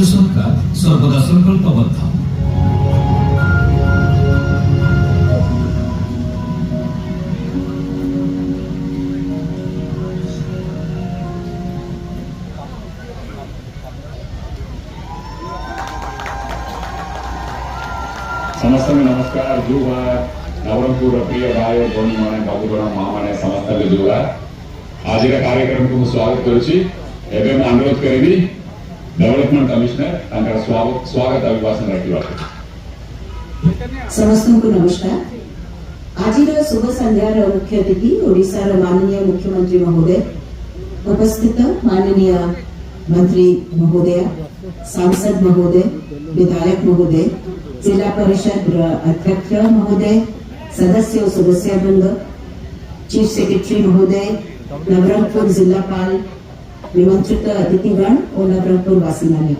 सरकार सर्वदा संकल्पबद्ध। समस्त में नमस्कार जुहार नवरंगपुर प्रिय भाई भौणी माने बाबूगण माँ माने समस्त के जुहार। आज कार्यक्रम को स्वागत करुची एवं अनुरोध करी डेवलपमेंट कमिश्नर स्वागत अभिभाषण रखा। समस्त को नमस्कार। आज शुभ संध्यार मुख्य अतिथि ओडिशार माननीय मुख्यमंत्री महोदय, उपस्थित माननीय मंत्री महोदय, सांसद महोदय, विधायक महोदय, जिला परिषद अध्यक्ष महोदय, सदस्य और सदस्यवृंद, चीफ सेक्रेटरी महोदय, नवरंगपुर जिलापाल, निमंत्रित अतिथिगण और नवरंगपुर वासियों।